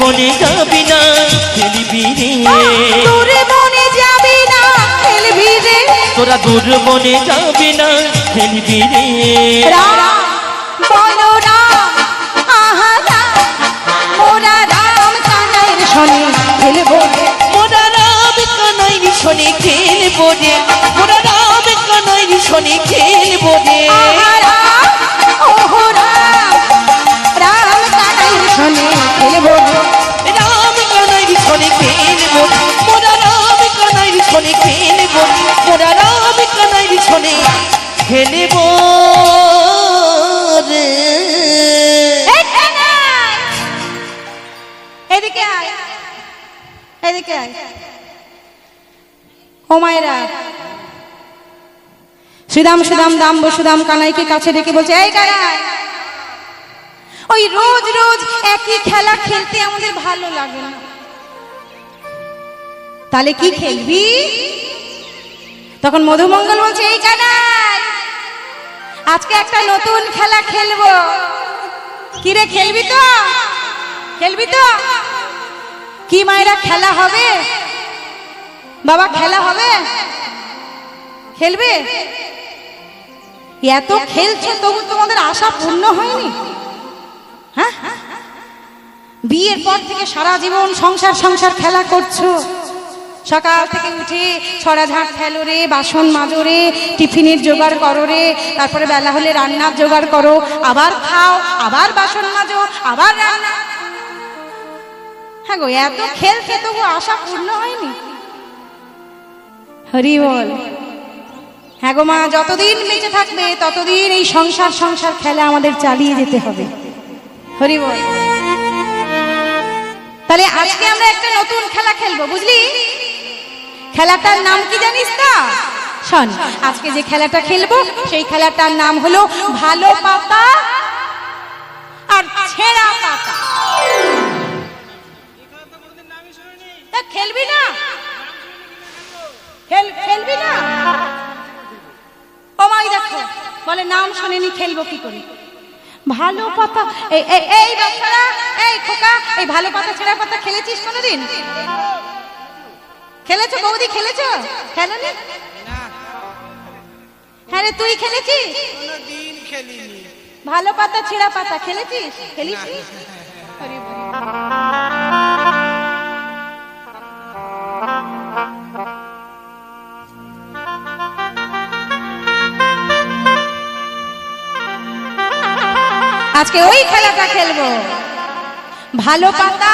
বনে যাবি না খেলবি রে, দূর বনে যাবি না খেলবি রে, তোরা দূর বনে যাবি না খেলবি রে। রাম বলো রাম, আহা রাম, মোরা রাম কানাইয়ের শনে খেলবো, মোরা রাম কানাইয়ের শনে খেলবো রে, মোরা রাম কানাইয়ের শনে খেলবো রে। আহা রাম, ওহো রাম, রাম কানাইয়ের শনে খেলবো, রাম কানাইয়ের শনে খেলবো, মোরা রাম কানাইয়ের শনে খেলবো, মোরা রাম কানাইয়ের শনে খেলবো রে। এদিকে আয়, এদিকে আয়। ও মায়েরা, শ্রীরাম শ্রীরাম দাম বসুদাম কানাইকে কাছে ডেকে বলছে, এই কানাই, ওই রোজ রোজ একই খেলা খেলতে আমাদের ভালো লাগে না, তাহলে কি খেলবি? তখন মধুমঙ্গল বলছে, এই কানাই, আজকে একটা নতুন খেলা খেলবো। কি রে, খেলবি তো? খেলবি তো? কি মায়েরা খেলা হবে? বাবা খেলা হবে? খেলবে? এত খেলছো তবু তোমাদের আশা পূর্ণ হয়নি? হ্যাঁ, বিয়ের পর থেকে সারা জীবন সংসার সংসার খেলা করছো, সকাল থেকে উঠে ছড়া ঝাঁট ফেলো রে, বাসন মাজো রে, টিফিনের জোগাড় করো রে, তারপরে বেলা হলে রান্নার জোগাড় করো, আবার খাও, আবার বাসন মাজো, আবার রান্না। হ্যাঁ গো, এত খেলছে তবু আশা পূর্ণ হয়নি? হরি বল। হ্যাঁ গো মা, যতদিন বেঁচে থাকবে ততদিন এই সংসার সংসার খেলা আমাদের চালিয়ে যেতে হবে। হরি বল। তাহলে আজকে আমরা একটা নতুন খেলা খেলবো, বুঝলি? খেলাটার নাম কি জানিস তো? শোন, আজকে যে খেলাটা খেলবো সেই খেলাটার নাম হলো ভালো পাতা আর ছেঁড়া পাতা। খেলবি না? খেলবি না? ও মাই দেখো, বলে নাম শুনেনি, খেলবো কি করে? ভালো পাতা। এই বাচ্চারা, এই খোকা, এই ভালো পাতা ছেঁড়া পাতা খেলেছিস কোনোদিন? খেলেছো বৌদি? খেলেছো? খেলোনি? হ্যাঁ রে, তুই খেলেছিস? কোনদিন খেলিনি। ভালো পাতা ছেঁড়া পাতা খেলেছিস? খেলিস? আজকে ওই খেলাটা খেলবো, ভালো পাতা